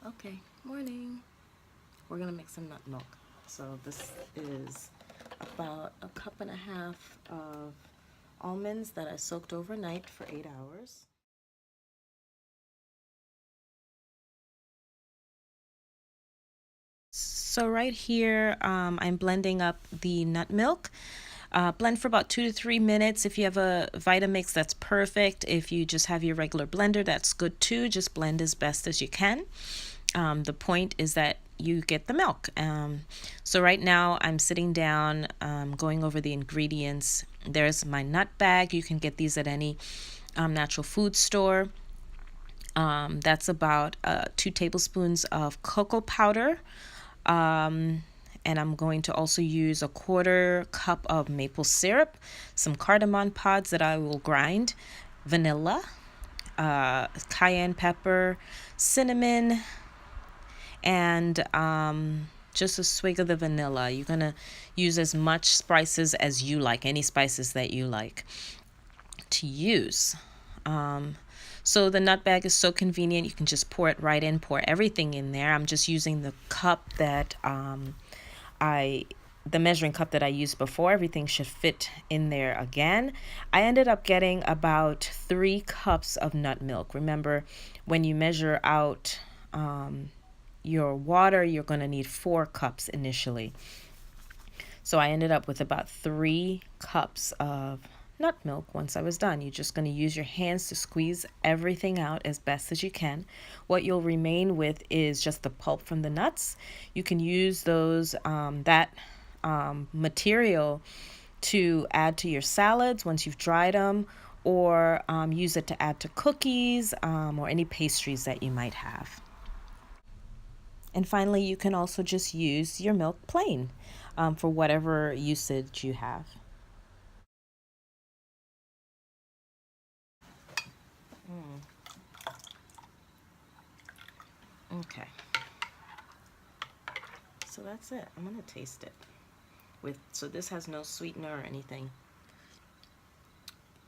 Okay, morning. We're gonna make some nut milk. So this is about a cup and a half of almonds that I soaked overnight for 8 hours. So right here, I'm blending up the nut milk. Blend for about 2 to 3 minutes. If you have a Vitamix, that's perfect. If you just have your regular blender, that's good too. Just blend as best as you can. The point is that you get the milk. So right now I'm sitting down, going over the ingredients. There's my nut bag. You can get these at any natural food store. That's about 2 tablespoons of cocoa powder. And I'm going to also use a 1/4 cup of maple syrup, some cardamom pods that I will grind, vanilla, cayenne pepper, cinnamon, and just a swig of the vanilla. You're going to use as much spices as you like, any spices that you like to use. So the nut bag is so convenient. You can just pour it right in, pour everything in there. I'm just using the cup that the measuring cup that I used before. Everything should fit in there again. I ended up getting about 3 cups of nut milk. Remember, when you measure out your water, you're going to need 4 cups initially. So I ended up with about 3 cups of nut milk once I was done. You're just going to use your hands to squeeze everything out as best as you can. What you'll remain with is just the pulp from the nuts. You can use those material to add to your salads once you've dried them, or use it to add to cookies or any pastries that you might have. And finally, you can also just use your milk plain for whatever usage you have. Okay, so that's it. I'm gonna taste it. So this has no sweetener or anything.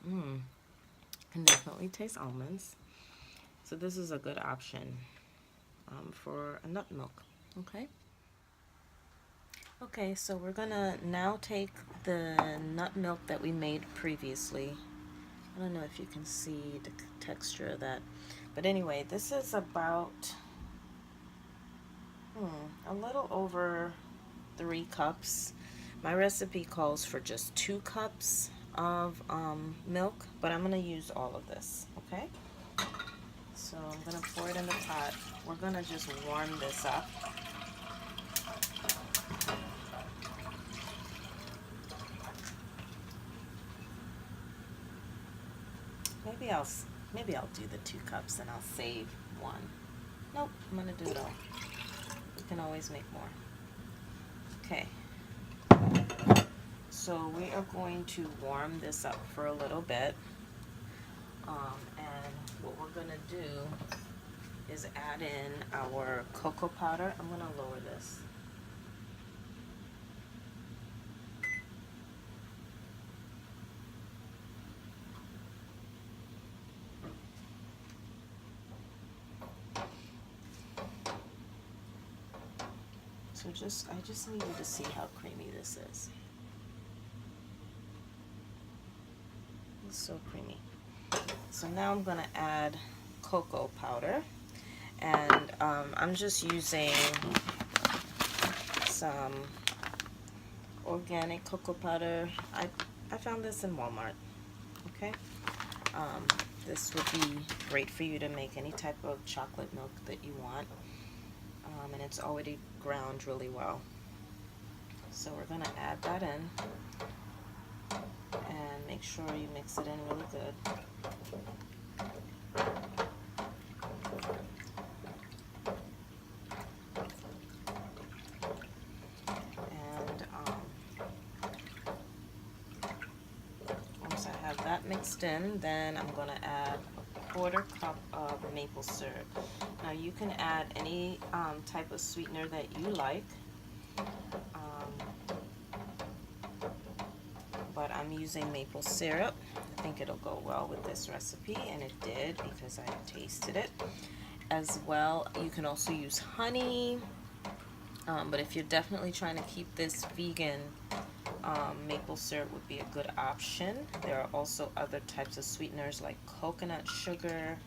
Can definitely taste almonds. So this is a good option for a nut milk. Okay. Okay, so we're gonna now take the nut milk that we made previously. I don't know if you can see the texture of that, but anyway, this is about a little over 3 cups. My recipe calls for just 2 cups of milk, but I'm gonna use all of this. Okay, so I'm gonna pour it in the pot. We're gonna just warm this up. Maybe I'll do the 2 cups and I'll save 1. Nope, I'm gonna do it all. We can always make more. Okay, so we are going to warm this up for a little bit, and what we're gonna do is add in our cocoa powder. I'm gonna lower this. So I just need you to see how creamy this is. It's so creamy. So now I'm gonna add cocoa powder, and I'm just using some organic cocoa powder. I found this in Walmart. Okay, this would be great for you to make any type of chocolate milk that you want. And it's already ground really well. So we're going to add that in and make sure you mix it in really good. And once I have that mixed in, then I'm going to add a 1/4 cup of maple syrup. Now you can add any type of sweetener that you like, but I'm using maple syrup. I think it'll go well with this recipe, and it did because I tasted it. as well. You can also use honey, but if you're definitely trying to keep this vegan, maple syrup would be a good option. There are also other types of sweeteners like coconut sugar.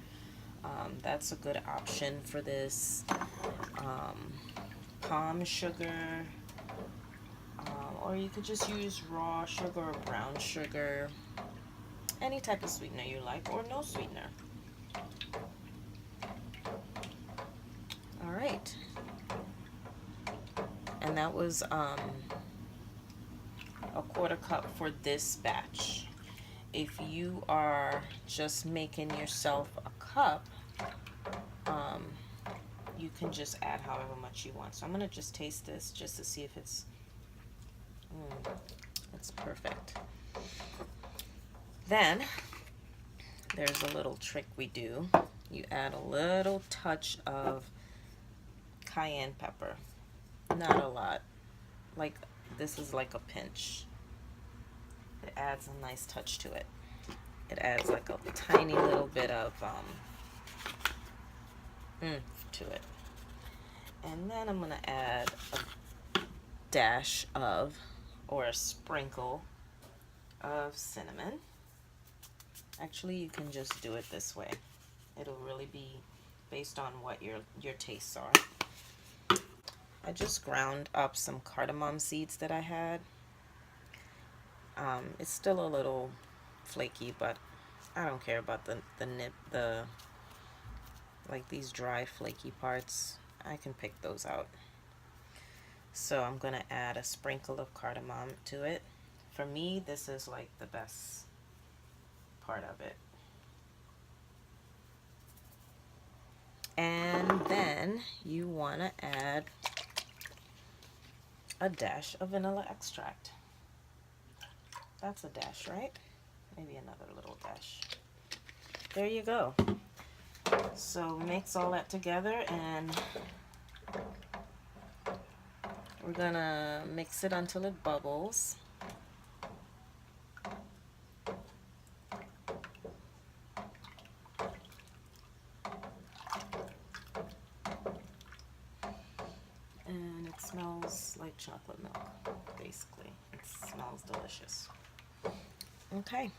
That's a good option for this. Palm sugar, or you could just use raw sugar or brown sugar. Any type of sweetener you like, or no sweetener. All right. And that was a quarter cup for this batch. If you are just making yourself a cup, you can just add however much you want. So I'm going to just taste this just to see if it's perfect. Then there's a little trick we do. You add a little touch of cayenne pepper. Not a lot. Like, this is like a pinch. It adds a nice touch to it. It adds like a tiny little bit of to it. And then I'm going to add a dash of, or a sprinkle of cinnamon. Actually, you can just do it this way. It'll really be based on what your tastes are. I just ground up some cardamom seeds that I had. It's still a little flaky, but I don't care about the like these dry flaky parts. I can pick those out. So I'm gonna add a sprinkle of cardamom to it. For me, this is like the best part of it. And then you want to add a dash of vanilla extract. That's a dash, right? Maybe another little dash. There you go. So mix all that together, and we're gonna mix it until it bubbles. And it smells like chocolate milk, basically. It smells delicious. Okay.